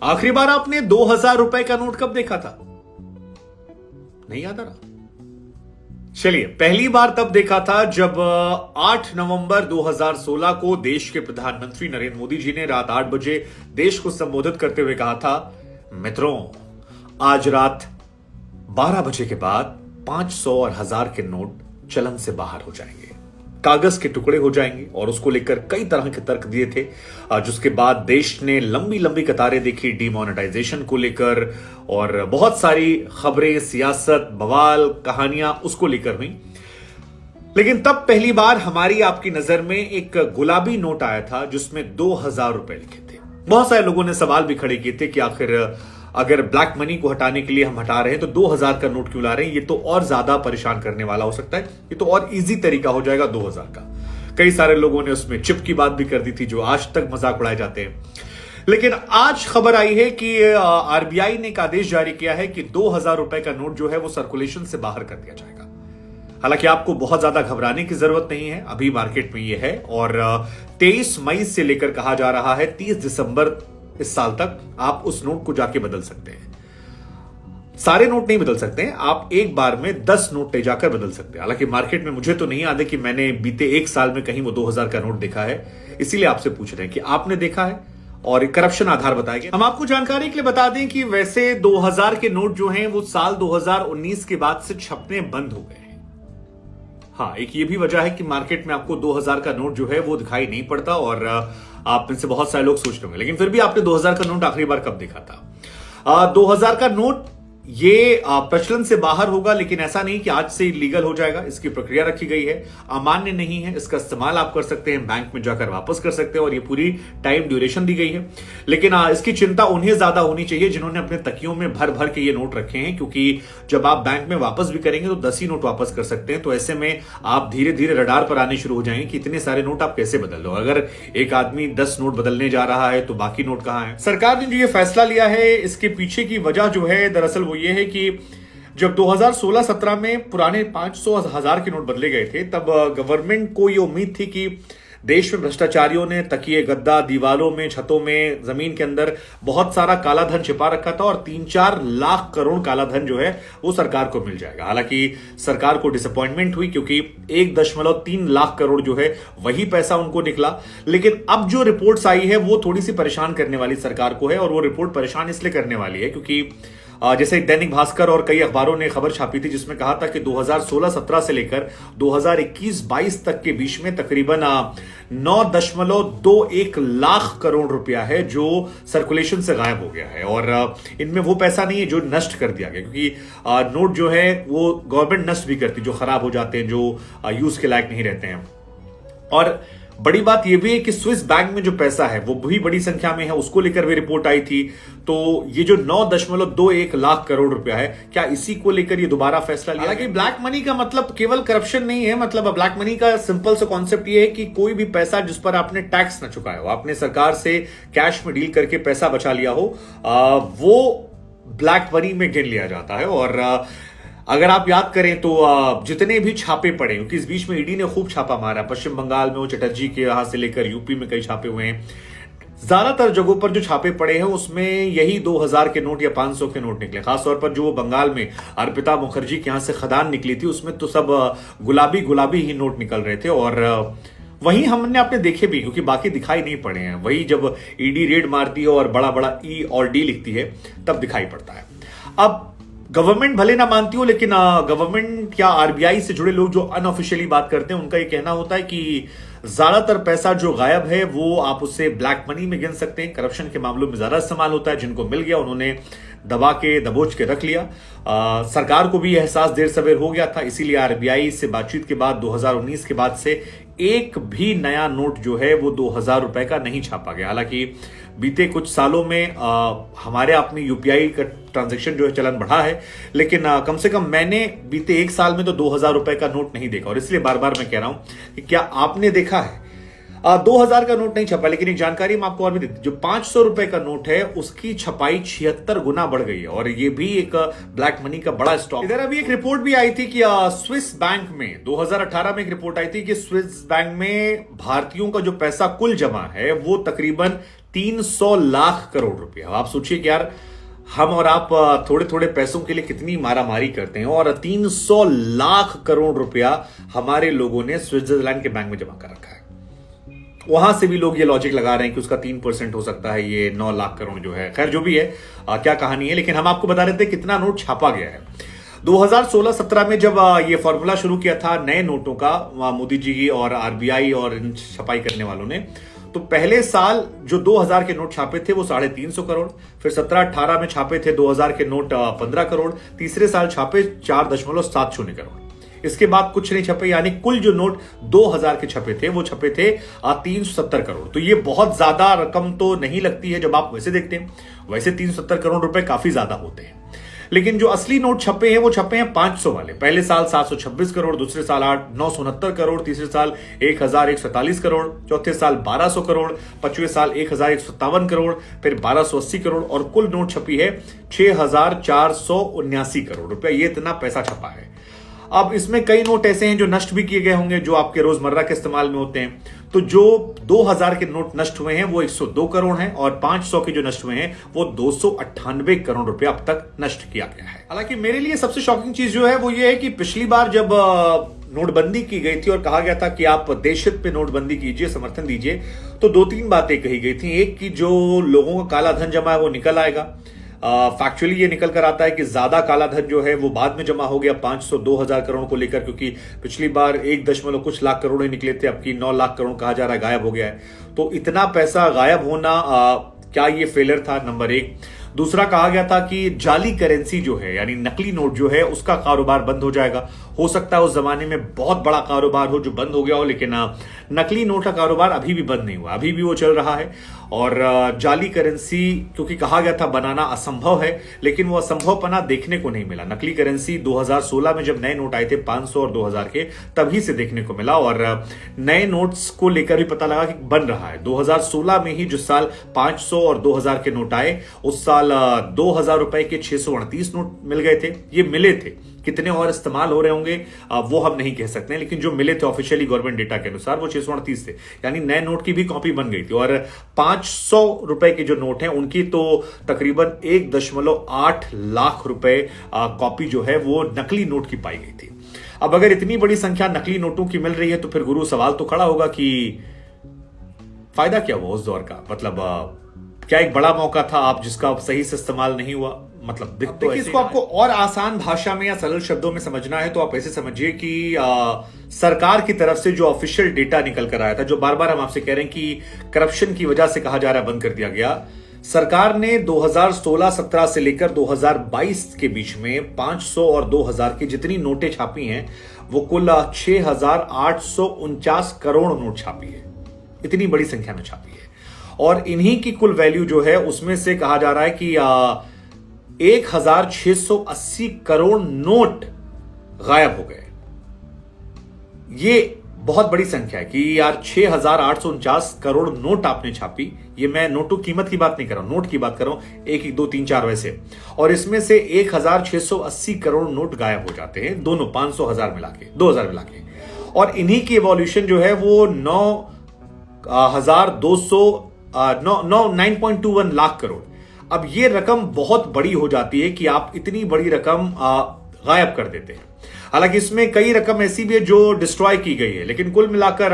आखिरी बार आपने 2,000 रुपए का नोट कब देखा था? नहीं याद आ रहा? चलिए, पहली बार तब देखा था जब 8 नवंबर 2016 को देश के प्रधानमंत्री नरेंद्र मोदी जी ने रात 8 बजे देश को संबोधित करते हुए कहा था, मित्रों, आज रात 12 बजे के बाद 500 और 1000 के नोट चलन से बाहर हो जाएंगे, कागज के टुकड़े हो जाएंगे। और उसको लेकर कई तरह के तर्क दिए थे, जिसके बाद देश ने लंबी लंबी कतारें देखी डीमोनेटाइजेशन को लेकर, और बहुत सारी खबरें, सियासत, बवाल, कहानियां उसको लेकर हुई। लेकिन तब पहली बार हमारी आपकी नजर में एक गुलाबी नोट आया था जिसमें 2,000 रुपए लिखे थे। बहुत सारे लोगों ने सवाल भी खड़े किए थे कि आखिर अगर ब्लैक मनी को हटाने के लिए हम हटा रहे हैं तो 2,000 का नोट क्यों ला रहे हैं? ये तो और ज्यादा परेशान करने वाला हो सकता है, ये तो और इजी तरीका हो जाएगा 2,000 का। कई सारे लोगों ने उसमें चिप की बात भी कर दी थी, जो आज तक मजाक उड़ाए जाते हैं। लेकिन आज खबर आई है कि आरबीआई ने एक आदेश जारी किया है कि 2,000 रुपए का नोट जो है वो सर्कुलेशन से बाहर कर दिया जाएगा। हालांकि आपको बहुत ज्यादा घबराने की जरूरत नहीं है, अभी मार्केट में ये है। और 23 मई से लेकर कहा जा रहा है 30 दिसंबर इस साल तक आप उस नोट को जाके बदल सकते हैं। सारे नोट नहीं बदल सकते हैं, आप एक बार में 10 नोट ले जाकर बदल सकते हैं। हालांकि मार्केट में मुझे तो नहीं याद है कि मैंने बीते एक साल में कहीं वो 2,000 का नोट देखा है, इसीलिए आपसे पूछ रहे हैं कि आपने देखा है और करप्शन आधार बताएंगे। हम आपको जानकारी के लिए बता दें कि वैसे 2,000 के नोट जो हैं वो साल 2019 के बाद से छपने बंद हो गए हैं। हाँ, एक ये भी वजह है कि मार्केट में आपको 2,000 का नोट जो है वो दिखाई नहीं पड़ता, और आप में से बहुत सारे लोग सोच रहे होंगे, लेकिन फिर भी आपने 2,000 का नोट आखिरी बार कब देखा था? 2,000 का नोट ये प्रचलन से बाहर होगा, लेकिन ऐसा नहीं कि आज से लीगल हो जाएगा। इसकी प्रक्रिया रखी गई है, अमान्य नहीं है, इसका इस्तेमाल आप कर सकते हैं, बैंक में जाकर वापस कर सकते हैं, और ये पूरी टाइम ड्यूरेशन दी गई है। लेकिन इसकी चिंता उन्हें ज्यादा होनी चाहिए जिन्होंने अपने तकियों में भर भर के ये नोट रखे हैं, क्योंकि जब आप बैंक में वापस भी करेंगे तो 10 ही नोट वापस कर सकते हैं। तो ऐसे में आप धीरे धीरे रडार पर आने शुरू हो जाएंगे कि इतने सारे नोट आप कैसे बदल दो। अगर एक आदमी 10 नोट बदलने जा रहा है तो बाकी नोट कहां है? सरकार ने जो ये फैसला लिया है, इसके पीछे की वजह जो है दरअसल वो ये है कि जब 2016-17 में पुराने 500 और 1000 के नोट बदले गए थे, तब गवर्नमेंट को यह उम्मीद थी कि देश में भ्रष्टाचारियों ने तकिए गद्दा, दीवारों में, छतों में, जमीन के अंदर बहुत सारा काला धन छिपा रखा था, और 3-4 लाख करोड़ काला धन जो है वो सरकार को मिल जाएगा। हालांकि सरकार को डिसअपॉइंटमेंट हुई, क्योंकि 1.3 लाख करोड़ जो है वही पैसा उनको निकला। लेकिन अब जो रिपोर्ट्स आई है वो थोड़ी सी परेशान करने वाली सरकार को है, और वो रिपोर्ट परेशान इसलिए करने वाली है क्योंकि जैसे दैनिक भास्कर और कई अखबारों ने खबर छापी थी जिसमें कहा था कि 2016-17 से लेकर 2021-22 तक के बीच में तकरीबन 9.21 लाख करोड़ रुपया है जो सर्कुलेशन से गायब हो गया है। और इनमें वो पैसा नहीं है जो नष्ट कर दिया गया, क्योंकि नोट जो है वो गवर्नमेंट नष्ट भी करती, जो खराब हो जाते हैं, जो यूज के लायक नहीं रहते हैं। और बड़ी बात यह भी है कि स्विस बैंक में जो पैसा है वो भी बड़ी संख्या में है, उसको लेकर भी रिपोर्ट आई थी। तो ये जो 9.21 लाख करोड़ रुपया है, क्या इसी को लेकर ये दोबारा फैसला लिया? हालांकि ब्लैक मनी का मतलब केवल करप्शन नहीं है, मतलब ब्लैक मनी का सिंपल सा कॉन्सेप्ट ये है कि कोई भी पैसा जिस पर आपने टैक्स न चुकाया हो, आपने सरकार से कैश में डील करके पैसा बचा लिया हो, वो ब्लैक मनी में गिन लिया जाता है। और अगर आप याद करें तो जितने भी छापे पड़े, क्योंकि इस बीच में ईडी ने खूब छापा मारा, पश्चिम बंगाल में वो चटर्जी के यहां से लेकर यूपी में कई छापे हुए हैं, ज्यादातर जगहों पर जो छापे पड़े हैं उसमें यही 2,000 के नोट या 500 के नोट निकले। खासतौर पर जो बंगाल में अर्पिता मुखर्जी के यहां से खदान निकली थी, उसमें तो सब गुलाबी गुलाबी ही नोट निकल रहे थे। और वही हमने आपने देखे भी, क्योंकि बाकी दिखाई नहीं पड़े हैं। वही जब ईडी रेड मारती है और बड़ा बड़ा ई और डी लिखती है तब दिखाई पड़ता है। अब गवर्नमेंट भले ना मानती हो, लेकिन गवर्नमेंट या आरबीआई से जुड़े लोग जो अनऑफिशियली बात करते हैं उनका ये कहना होता है कि ज्यादातर पैसा जो गायब है वो आप उसे ब्लैक मनी में गिन सकते हैं। करप्शन के मामलों में ज्यादा इस्तेमाल होता है, जिनको मिल गया उन्होंने दबा के दबोच के रख लिया। सरकार को भी एहसास देर सवेर हो गया था, इसीलिए आरबीआई से बातचीत के बाद 2019 के बाद से एक भी नया नोट जो है वो 2,000 रुपए का नहीं छापा गया। हालांकि बीते कुछ सालों में हमारे अपने यूपीआई का ट्रांजैक्शन जो है चलन बढ़ा है, लेकिन कम से कम मैंने बीते एक साल में तो 2,000 रुपए का नोट नहीं देखा। और इसलिए बार बार मैं कह रहा हूं कि क्या आपने देखा है? 2,000 का नोट नहीं छपा, लेकिन एक जानकारी मैं आपको और भी देती, जो 500 रुपए का नोट है उसकी छपाई 76 गुना बढ़ गई है, और ये भी एक ब्लैक मनी का बड़ा स्टॉक। इधर अभी एक रिपोर्ट भी आई थी कि स्विस बैंक में 2018 में एक रिपोर्ट आई थी कि स्विस बैंक में भारतीयों का जो पैसा कुल जमा है वो तकरीबन 300 लाख करोड़ रुपया। आप सोचिए कि यार हम और आप थोड़े थोड़े पैसों के लिए कितनी मारामारी करते हैं, और 300 लाख करोड़ रुपया हमारे लोगों ने स्विट्जरलैंड के बैंक में जमा कर रखा है। वहां से भी लोग ये लॉजिक लगा रहे हैं कि उसका 3% हो सकता है, ये 9 लाख करोड़ जो है। खैर जो भी है, क्या कहानी है, लेकिन हम आपको बता रहे थे कितना नोट छापा गया है। 2016-17 में जब ये फॉर्मूला शुरू किया था नए नोटों का, मोदी जी और आरबीआई और इन छपाई करने वालों ने, तो पहले साल जो 2000 के नोट छापे थे वो 350 करोड़, फिर 17-18 में छापे थे 2000 के नोट 15 करोड़, तीसरे साल छापे 4.70 करोड़। इसके बाद कुछ नहीं छपे, यानी कुल जो नोट 2000 के छपे थे वो छपे थे 370 करोड़। तो ये बहुत ज्यादा रकम तो नहीं लगती है जब आप वैसे देखते हैं, वैसे 370 करोड़ रुपए काफी ज्यादा होते हैं, लेकिन जो असली नोट छपे हैं वो छपे हैं 500 वाले। पहले साल 726 करोड़, दूसरे साल 969 करोड़, तीसरे साल 1147 करोड़, चौथे साल 1200 करोड़, पांचवें साल 1157 करोड़, फिर 1280 करोड़, और कुल नोट छपी है 6479 करोड़ रुपया। ये इतना पैसा छपा है। अब इसमें कई नोट ऐसे हैं जो नष्ट भी किए गए होंगे, जो आपके रोजमर्रा के इस्तेमाल में होते हैं। तो जो 2000 के नोट नष्ट हुए हैं वो 102 करोड़ हैं, और 500 के जो नष्ट हुए हैं वो 298 करोड़ रुपया अब तक नष्ट किया गया है। हालांकि मेरे लिए सबसे शॉकिंग चीज जो है वो ये है कि पिछली बार जब नोटबंदी की गई थी और कहा गया था कि आप देशहित पे नोटबंदी कीजिए, समर्थन दीजिए, तो 2-3 बातें कही गई थी। एक कि जो लोगों का काला धन जमा है वो निकल आएगा। फैक्चुअली ये निकल कर आता है कि ज्यादा काला धन जो है वो बाद में जमा हो गया 500 2000 करोड़ को लेकर, क्योंकि पिछली बार 1 कुछ लाख करोड़ ही निकले थे, अब की 9 लाख करोड़ कहा जा रहा है गायब हो गया है। तो इतना पैसा गायब होना, क्या ये फेलियर था? नंबर 1। दूसरा, कहा गया था कि जाली करेंसी जो है, यानी नकली नोट जो है, उसका कारोबार बंद हो जाएगा। हो सकता है उस जमाने में बहुत बड़ा कारोबार हो जो बंद हो गया हो, लेकिन नकली नोट का कारोबार अभी भी बंद नहीं हुआ, अभी भी वो चल रहा है। और जाली करेंसी, क्योंकि कहा गया था बनाना असंभव है, लेकिन वो असंभवपना देखने को नहीं मिला। नकली करेंसी 2016 में जब नए नोट आए थे 500 और 2000 के, तभी से देखने को मिला, और नए नोट्स को लेकर भी पता लगा कि बन रहा है। 2016 में ही जिस साल 500 और 2000 के नोट आए, उस साल 2000 रुपए के 638 नोट मिल गए थे। ये मिले थे, कितने और इस्तेमाल हो रहे होंगे वो हम नहीं कह सकते, लेकिन जो मिले थे ऑफिशियली गवर्नमेंट डेटा के अनुसार वो 638 थे, यानी नए नोट की भी कॉपी बन गई थी। और 500 रुपए के जो नोट हैं उनकी तो तकरीबन 1.8 लाख रुपए कॉपी जो है वो नकली नोट की पाई गई थी। अब अगर इतनी बड़ी संख्या नकली नोटों की मिल रही है तो फिर गुरु सवाल तो खड़ा होगा कि फायदा क्या हुआ उस दौर का? मतलब क्या एक बड़ा मौका था आप जिसका सही से इस्तेमाल नहीं हुआ? मतलब दिख तो इसको आपको और आसान भाषा में या सरल शब्दों में समझना है तो आप ऐसे समझिए कि सरकार की तरफ से जो ऑफिशियल डेटा निकल कर आया था, जो बार बार हम आपसे कह रहे हैं कि करप्शन की वजह से कहा जा रहा है बंद कर दिया गया, सरकार ने 2016-17 से लेकर 2022 के बीच में 500 और 2000 की जितनी नोटें छापी हैं वो कुल 6849 करोड़ नोट छापी है। इतनी बड़ी संख्या में छापी है, और इन्हीं की कुल वैल्यू जो है उसमें से कहा जा रहा है कि 1680 करोड़ नोट गायब हो गए। ये बहुत बड़ी संख्या है कि यार 6849 करोड़ नोट आपने छापी। ये मैं नोटों कीमत की बात नहीं कर रहा हूं, नोट की बात कर रहा हूं, 1 2 3 4 वैसे, और इसमें से 1680 करोड़ नोट गायब हो जाते हैं, दोनों 500 1000 मिला के, 2000 मिला के। और इन्हीं की इवोल्यूशन जो है वो 9.21 लाख करोड़। अब ये रकम बहुत बड़ी हो जाती है कि आप इतनी बड़ी रकम गायब कर देते हैं। हालांकि इसमें कई रकम ऐसी भी है जो डिस्ट्रॉय की गई है, लेकिन कुल मिलाकर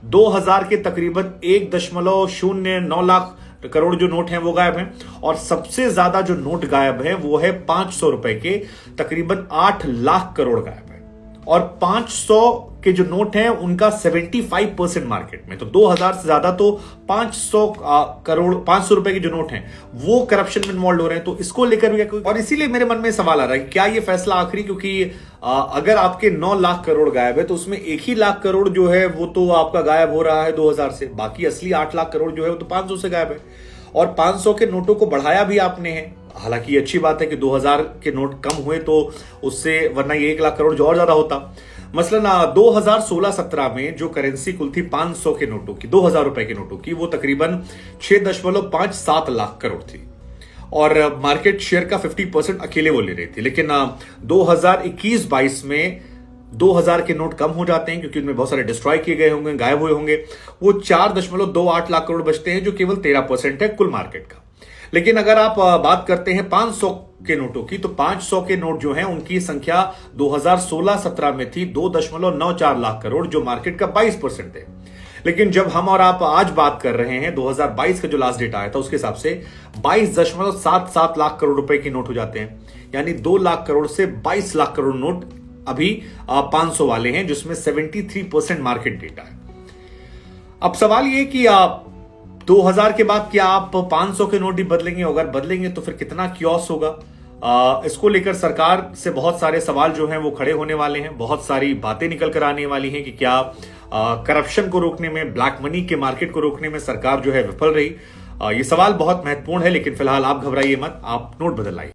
2000 के तकरीबन 1.09 लाख करोड़ जो नोट हैं वो गायब हैं। और सबसे ज्यादा जो नोट गायब है वो है 500 रुपए के, तकरीबन 8 लाख करोड़ गायब है। और 500 के जो नोट हैं उनका 75% मार्केट में, तो 2000 से ज्यादा तो 500 करोड़ 500 रुपए के जो नोट हैं वो करप्शन में इन्वॉल्व हो रहे हैं। तो इसको लेकर भी, और इसीलिए मेरे मन में सवाल आ रहा है कि क्या ये फैसला आखिरी, क्योंकि अगर आपके 9 लाख करोड़ गायब है तो उसमें 1 ही लाख करोड़ जो है वो तो आपका गायब हो रहा है 2000 से, बाकी असली 8 लाख करोड़ जो है वो तो 500 से गायब है। और 500 के नोटों को बढ़ाया भी आपने है। हालांकि अच्छी बात है कि 2000 के नोट कम हुए तो उससे, वरना ये 1 लाख करोड़ जो और ज्यादा होता। मसलन 2016-17 में जो करेंसी कुल थी 500 के नोटों की, 2000 रुपए के नोटों की, वो तकरीबन 6.57 लाख करोड़ थी, और मार्केट शेयर का 50% अकेले वो ले रही थी। लेकिन 2021-22 में 2000 के नोट कम हो जाते हैं क्योंकि उनमें बहुत सारे डिस्ट्रॉय किए गए होंगे, गायब हुए होंगे। वो 4.28 लाख करोड़ बचते हैं, जो केवल 13% है कुल मार्केट का। लेकिन अगर आप बात करते हैं 500 के नोटों की, तो 500 के नोट जो हैं उनकी संख्या 2016-17 में थी 2.94 लाख करोड़, जो मार्केट का 22% है। लेकिन जब हम और आप आज बात कर रहे हैं, 2022 का जो लास्ट डेटा आया था उसके हिसाब से 22.77 लाख करोड़ रुपए के नोट हो जाते हैं। यानी 2 लाख करोड़ से 22 लाख करोड़ नोट अभी 500 वाले हैं, जिसमें 73% मार्केट डेटा है। अब सवाल यह कि 2000 के बाद क्या आप 500 के नोट ही बदलेंगे? अगर बदलेंगे तो फिर कितना क्योस होगा? इसको लेकर सरकार से बहुत सारे सवाल जो हैं वो खड़े होने वाले हैं। बहुत सारी बातें निकल कर आने वाली हैं कि क्या करप्शन को रोकने में, ब्लैक मनी के मार्केट को रोकने में सरकार जो है विफल रही। ये सवाल बहुत महत्वपूर्ण है, लेकिन फिलहाल आप घबराइए मत, आप नोट बदल आइए।